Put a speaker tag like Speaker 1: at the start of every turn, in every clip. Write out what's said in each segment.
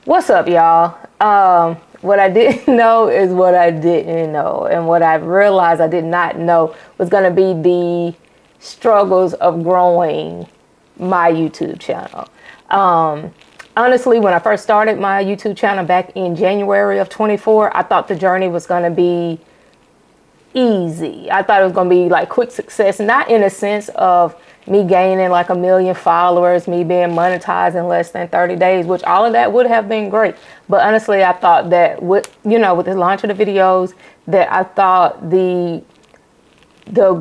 Speaker 1: What's up, y'all? What I didn't know is what I didn't know. And what I realized I did not know was going to be the struggles of growing my YouTube channel. Honestly, when I first started my YouTube channel back in January of 24, I thought the journey was going to be easy. I thought it was going to be like quick success, not in a sense of me gaining like 1 million followers, me being monetized in less than 30 days, which all of that would have been great. But honestly, I thought that with the launch of the videos, that I thought the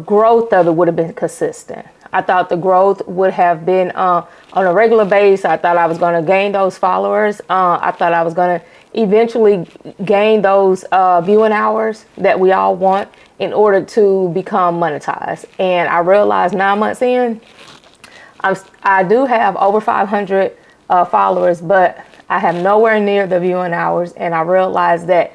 Speaker 1: growth of it would have been consistent. I thought the growth would have been on a regular basis. I thought I was going to gain those followers. I thought I was going to eventually gain those viewing hours that we all want in order to become monetized. And I realized 9 months in, I do have over 500 followers, but I have nowhere near the viewing hours. And I realized that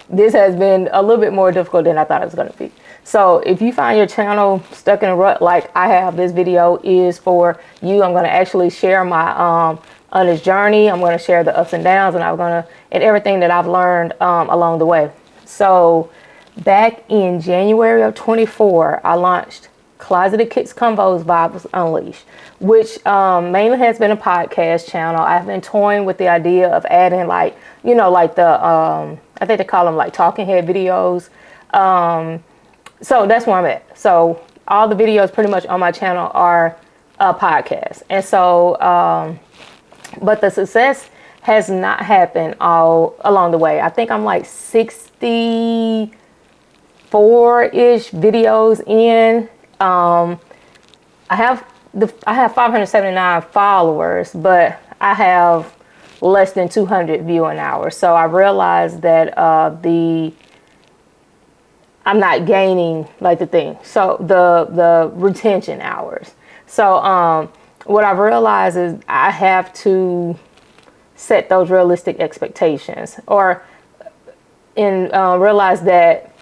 Speaker 1: this has been a little bit more difficult than I thought it was going to be. So if you find your channel stuck in a rut like I have, this video is for you. I'm going to actually share my honest journey. I'm going to share the ups and downs, and everything that I've learned along the way. So back in January of 24, I launched Closeted Kicks Convos Vibes Unleashed, which mainly has been a podcast channel. I've been toying with the idea of adding like the I think they call them like talking head videos. So that's where I'm at. So all the videos pretty much on my channel are podcasts. And so, but the success has not happened all along the way. I think I'm like 64-ish videos in. I have 579 followers, but I have less than 200 viewing hours. So I realized that I'm not gaining like the thing. So the retention hours. So what I've realized is I have to set those realistic expectations, or realize that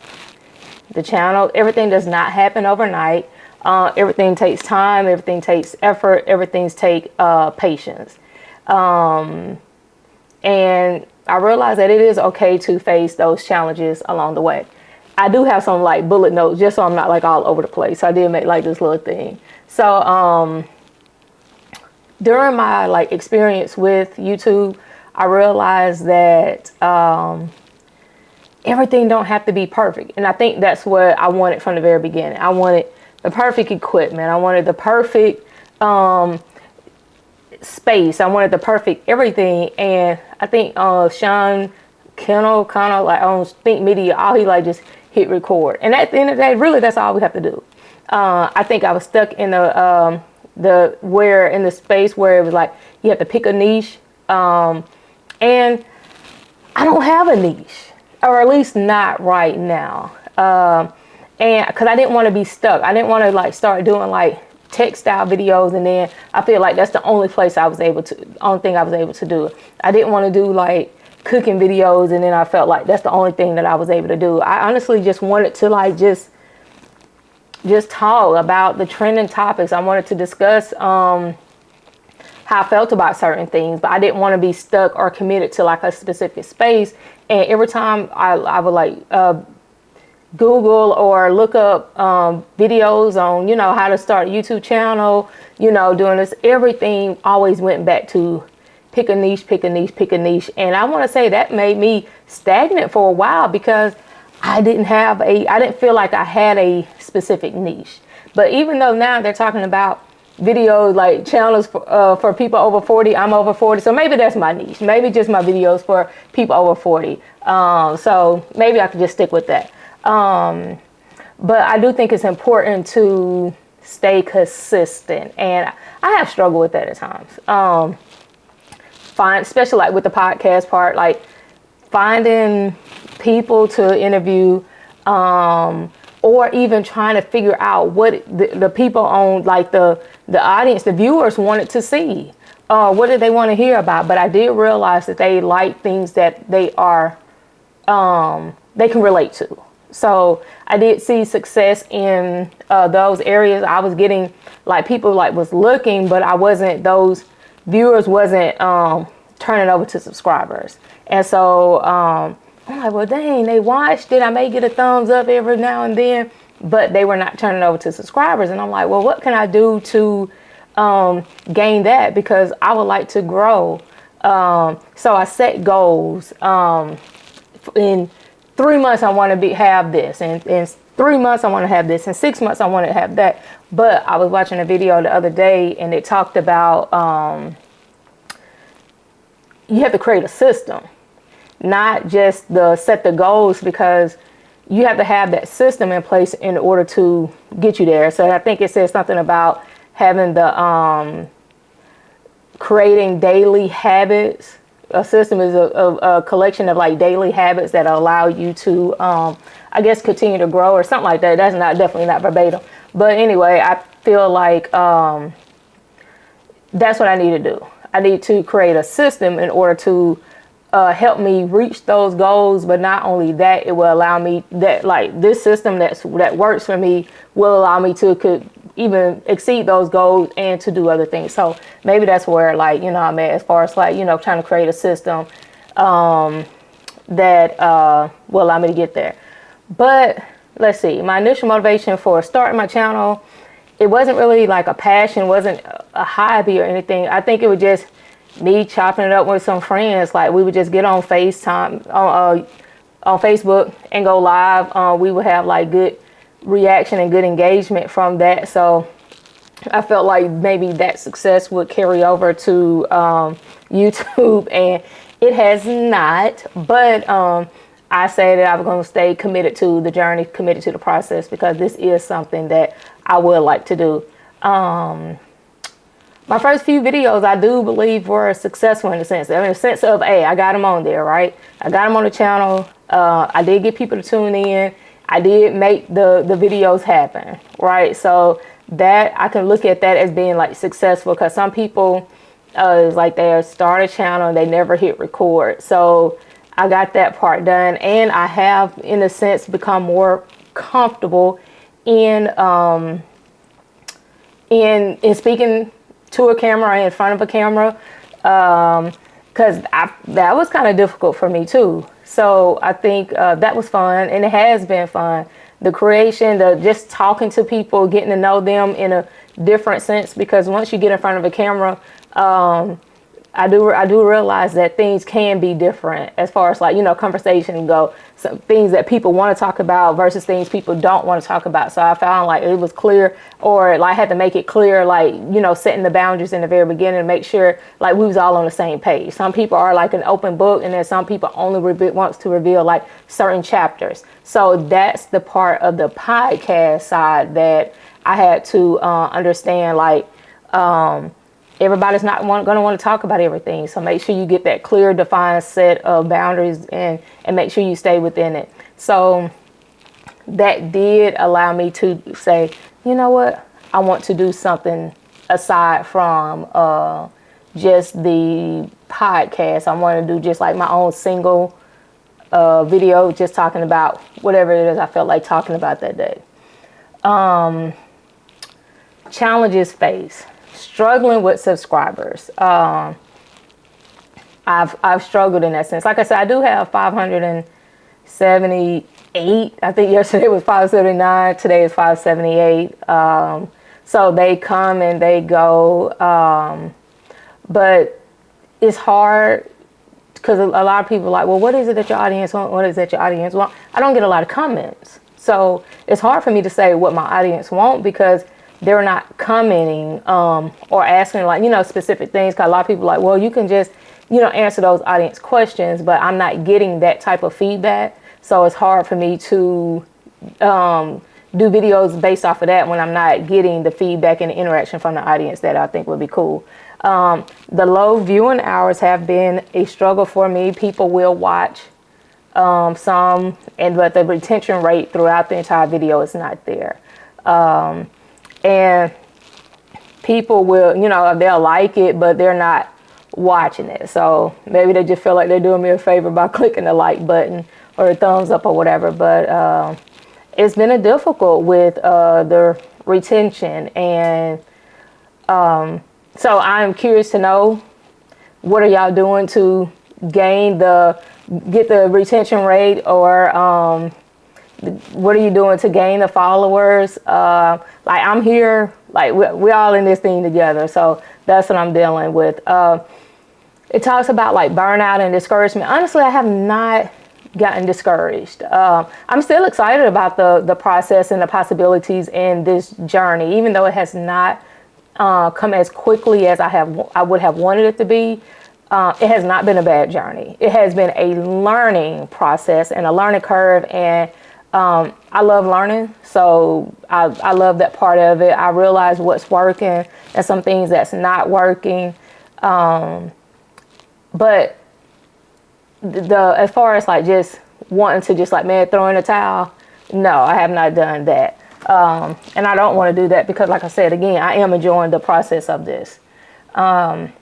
Speaker 1: the channel, everything does not happen overnight. Everything takes time. Everything takes effort. Everything takes patience. And I realized that it is okay to face those challenges along the way. I do have some like bullet notes just so I'm not like all over the place. So I did make like this little thing. So during my like experience with YouTube, I realized that everything don't have to be perfect. And I think that's what I wanted from the very beginning. I wanted the perfect equipment. I wanted the perfect space. I wanted the perfect everything. And I think Sean Kennel kind of like on Think Media, all he like just hit record. And at the end of the day, really that's all we have to do. I think I was stuck in the space where it was like you have to pick a niche. And I don't have a niche, or at least not right now. And because I didn't want to be stuck. I didn't want to like start doing like tech style videos, and then I feel like that's the only thing I was able to do. I didn't want to do like cooking videos, and then I felt like that's the only thing that I was able to do. I honestly just wanted to like just talk about the trending topics. I wanted to discuss how I felt about certain things, but I didn't want to be stuck or committed to like a specific space. And every time I would like Google or look up videos on how to start a YouTube channel, doing this, everything always went back to pick a niche, pick a niche, pick a niche. And I want to say that made me stagnant for a while, because I didn't feel like I had a specific niche. But even though now they're talking about videos like channels for people over 40, I'm over 40. So maybe that's my niche. Maybe just my videos for people over 40. So maybe I could just stick with that. But I do think it's important to stay consistent. And I have struggled with that at times. Especially like with the podcast part, like finding people to interview, or even trying to figure out what the people on like the audience, the viewers wanted to see. What did they want to hear about? But I did realize that they like things that they can relate to. So I did see success in those areas. I was getting like people like was looking, but those viewers wasn't turn it over to subscribers. And so I'm like, well, dang, they watched it. I may get a thumbs up every now and then, but they were not turning over to subscribers. And I'm like, well, what can I do to gain that? Because I would like to grow. So I set goals. In 3 months, I want to have this. And in 3 months, I want to have this. In 6 months, I want to have that. But I was watching a video the other day, and it talked about you have to create a system, not just set the goals, because you have to have that system in place in order to get you there. So I think it says something about having the creating daily habits. A system is a collection of like daily habits that allow you to, I guess, continue to grow or something like that. That's definitely not verbatim. But anyway, I feel like that's what I need to do. I need to create a system in order to help me reach those goals. But not only that, it will allow me that, like, this system that works for me will allow me to even exceed those goals and to do other things. So maybe that's where, like, you know, I'm at as far as like, you know, trying to create a system that will allow me to get there. But let's see, my initial motivation for starting my channel, it wasn't really like a passion, wasn't a hobby or anything. I think it was just me chopping it up with some friends. Like, we would just get on FaceTime, on Facebook and go live. We would have like good reaction and good engagement from that. So I felt like maybe that success would carry over to YouTube, and it has not. But I say that I'm going to stay committed to the journey, committed to the process, because this is something that I would like to do. My first few videos, I do believe, were successful in the sense of, hey, I got them on there, right? I got them on the channel. I did get people to tune in. I did make the videos happen, right? So that I can look at that as being like successful, because some people it's like they start a channel and they never hit record. So I got that part done, and I have, in a sense, become more comfortable in speaking to a camera, in front of a camera, because that was kind of difficult for me too. So I think that was fun, and it has been fun. The creation, the just talking to people, getting to know them in a different sense, because once you get in front of a camera, I do realize that things can be different as far as, like, you know, conversation go. Some things that people want to talk about versus things people don't want to talk about. So I found like it was clear, or like I had to make it clear, like, you know, setting the boundaries in the very beginning to make sure like we was all on the same page. Some people are like an open book, and then some people only wants to reveal like certain chapters. So that's the part of the podcast side that I had to understand, like, everybody's not going to want to talk about everything. So make sure you get that clear, defined set of boundaries, and make sure you stay within it. So that did allow me to say, you know what, I want to do something aside from just the podcast. I want to do just like my own single video, just talking about whatever it is I felt like talking about that day. Challenges faced. Struggling with subscribers. I've struggled in that sense. Like I said, I do have 578. I think yesterday was 579. Today is 578. So they come and they go. But it's hard because a lot of people are like, well, what is it that your audience want? What is it that your audience want? I don't get a lot of comments. So it's hard for me to say what my audience want, because they're not commenting or asking, like, you know, specific things. Because a lot of people are like, well, you can just, you know, answer those audience questions, but I'm not getting that type of feedback. So it's hard for me to do videos based off of that when I'm not getting the feedback and the interaction from the audience that I think would be cool. The low viewing hours have been a struggle for me. People will watch but the retention rate throughout the entire video is not there. And people will, you know, they'll like it, but they're not watching it. So maybe they just feel like they're doing me a favor by clicking the like button or the thumbs up or whatever. But it's been a difficult with the retention. And so I'm curious to know what are y'all doing to get the retention rate, or what are you doing to gain the followers? Like, I'm here, like we're all in this thing together. So that's what I'm dealing with. It talks about like burnout and discouragement. Honestly, I have not gotten discouraged. I'm still excited about the process and the possibilities in this journey, even though it has not come as quickly as I would have wanted it to be. It has not been a bad journey. It has been a learning process and a learning curve, and I love learning, so I love that part of it. I realize what's working and some things that's not working. But as far as like just wanting to just like, man, throw in a towel, no, I have not done that. And I don't want to do that because, like I said, again, I am enjoying the process of this. Again,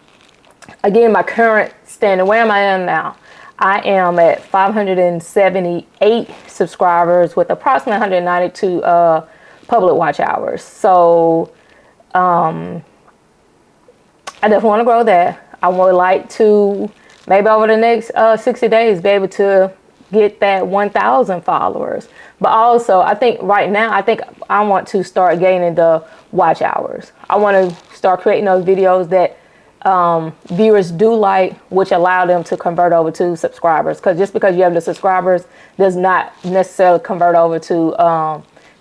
Speaker 1: my current standing, where am I at now? I am at 578 subscribers with approximately 192 public watch hours. So I definitely want to grow that. I would like to maybe over the next 60 days be able to get that 1,000 followers. But also, I think right now, I want to start gaining the watch hours. I want to start creating those videos that viewers do like, which allow them to convert over to subscribers. Because just because you have the subscribers does not necessarily convert over to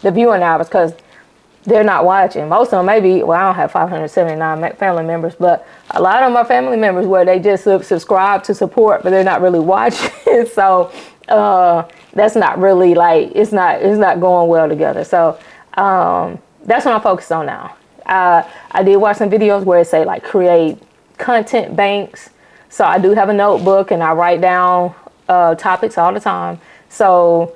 Speaker 1: the viewing hours, because they're not watching. Most of them maybe, well, I don't have 579 family members, but a lot of them are family members where they just subscribe to support, but they're not really watching. So that's not really like, it's not going well together. So that's what I'm focused on now. I did watch some videos where it say like create content banks. So I do have a notebook and I write down topics all the time. So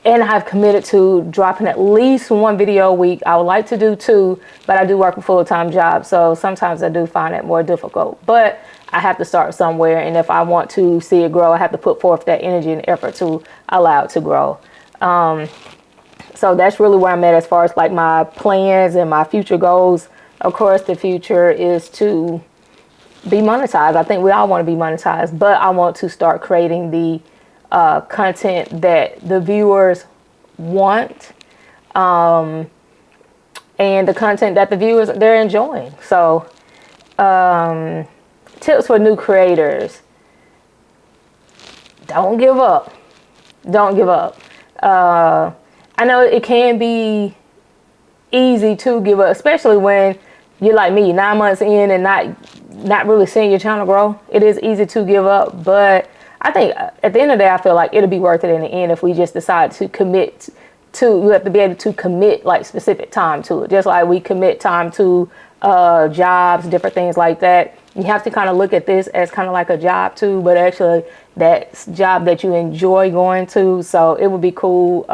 Speaker 1: and I've committed to dropping at least one video a week. I would like to do 2, but I do work a full-time job, so sometimes I do find it more difficult. But I have to start somewhere, and if I want to see it grow, I have to put forth that energy and effort to allow it to grow. So that's really where I'm at as far as like my plans and my future goals. Of course, the future is to be monetized. I think we all want to be monetized, but I want to start creating the content that the viewers want, and the content that the viewers, they're enjoying. So tips for new creators: don't give up. Don't give up. I know it can be easy to give up, especially when you're like me, 9 months in and not really seeing your channel grow. It is easy to give up, but I think at the end of the day, I feel like it'll be worth it in the end if we just decide to commit to. You have to be able to commit like specific time to it, just like we commit time to jobs, different things like that. You have to kind of look at this as kind of like a job too, but actually that job that you enjoy going to. So it would be cool.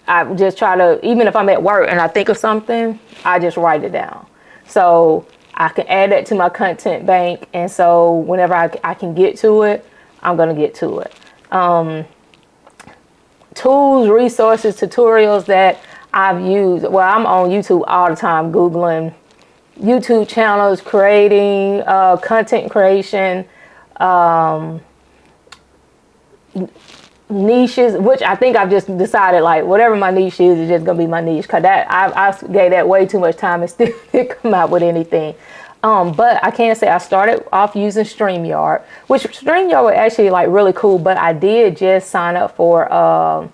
Speaker 1: I just try to, even if I'm at work and I think of something, I just write it down. So I can add that to my content bank. And so whenever I can get to it, I'm going to get to it. Tools, resources, tutorials that I've used. Well, I'm on YouTube all the time, Googling YouTube channels, creating content creation, niches, which I think I've just decided like whatever my niche is just gonna be my niche, because that I gave that way too much time and still didn't come out with anything. But I can say I started off using StreamYard, which StreamYard was actually like really cool, but I did just sign up for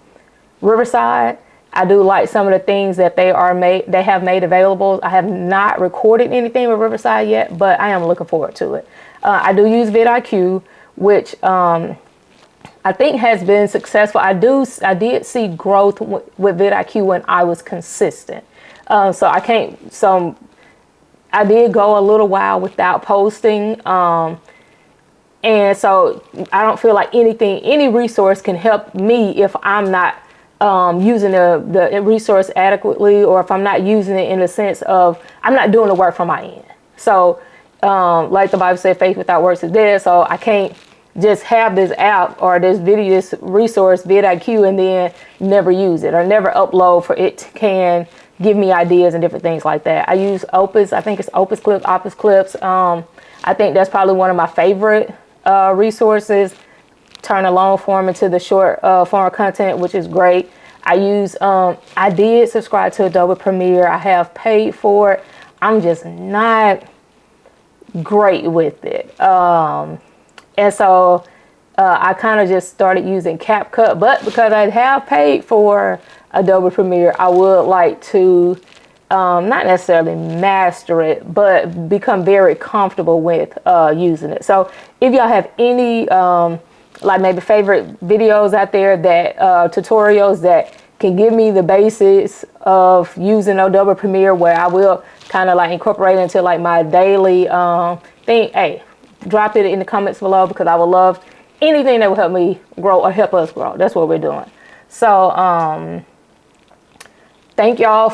Speaker 1: Riverside. I do like some of the things that they have made available. I have not recorded anything with Riverside yet, but I am looking forward to it. I do use vidIQ, which I think has been successful. I did see growth with vidIQ when I was consistent. So I did go a little while without posting. And so I don't feel like any resource can help me if I'm not using the resource adequately, or if I'm not using it in the sense of I'm not doing the work from my end. So like the Bible said, faith without works is dead. So I can't just have this app or this resource vidIQ and then never use it or never upload for it can give me ideas and different things like that. I use Opus. I think it's Opus Clips. I think that's probably one of my favorite resources. Turn a long form into the short form content, which is great. I did subscribe to Adobe Premiere. I have paid for it. I'm just not great with it. And so I kind of just started using CapCut, but because I have paid for Adobe Premiere, I would like to not necessarily master it, but become very comfortable with using it. So if y'all have any like maybe favorite videos out there that tutorials that can give me the basics of using Adobe Premiere, where I will kind of like incorporate into like my daily thing, hey, drop it in the comments below, because I would love anything that will help me grow or help us grow. That's what we're doing. So thank y'all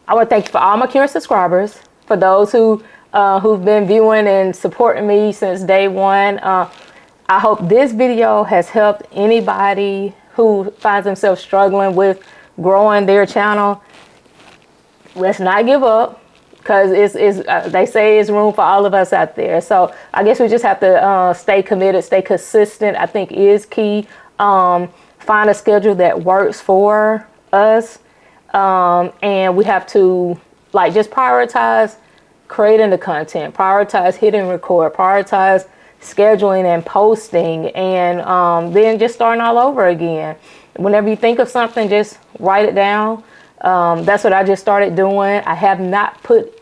Speaker 1: I want to thank you for all my current subscribers, for those who've been viewing and supporting me since day one. I hope this video has helped anybody who finds themselves struggling with growing their channel. Let's not give up, because they say it's room for all of us out there. So I guess we just have to stay committed, stay consistent, I think is key. Find a schedule that works for us. And we have to like just prioritize creating the content, prioritize hitting record, prioritize scheduling and posting, and then just starting all over again. Whenever you think of something, just write it down. That's what I just started doing. I have not put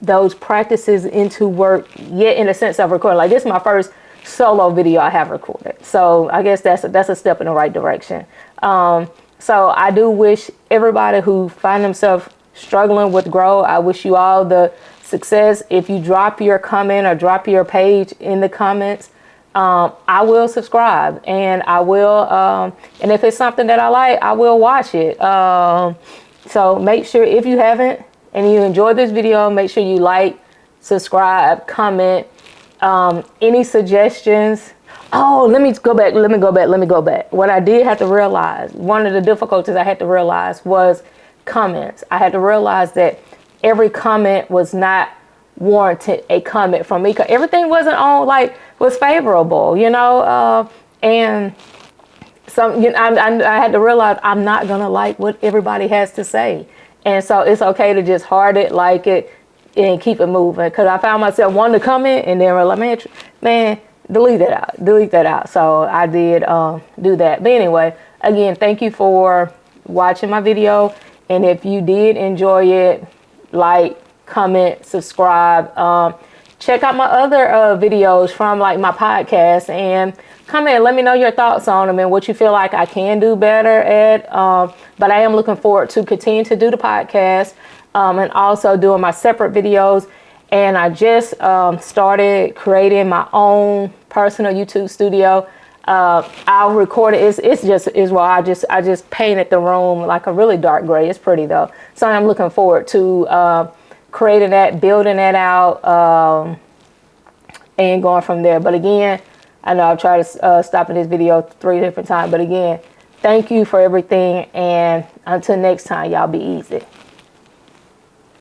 Speaker 1: those practices into work yet, in the sense of recording. Like, this is my first solo video I have recorded, so I guess that's a step in the right direction. So I do wish everybody who find themselves struggling with grow, I wish you all the success. If you drop your comment or drop your page in the comments, I will subscribe, and I will, and if it's something that I like, I will watch it. So make sure, if you haven't and you enjoyed this video, make sure you like, subscribe, comment, any suggestions. Oh, let me go back. What I did have to realize, one of the difficulties I had to realize was comments. I had to realize that every comment was not warranted a comment from me, because everything wasn't was favorable, and some, I had to realize I'm not gonna like what everybody has to say, and so it's okay to just heart it, like it, and keep it moving. Because I found myself wanting to comment, and then we're like, man, delete that out. So I did do that. But anyway, again, thank you for watching my video, and if you did enjoy it, like, comment, subscribe, check out my other videos from like my podcast, and comment, let me know your thoughts on them and what you feel like I can do better at. But I am looking forward to continue to do the podcast, and also doing my separate videos. And I just started creating my own personal YouTube studio. I'll record it. I just painted the room like a really dark gray. It's pretty though. So I'm looking forward to creating that, building that out, and going from there. But again, I know I've tried to stop in this video 3 different times. But again, thank you for everything. And until next time, y'all be easy.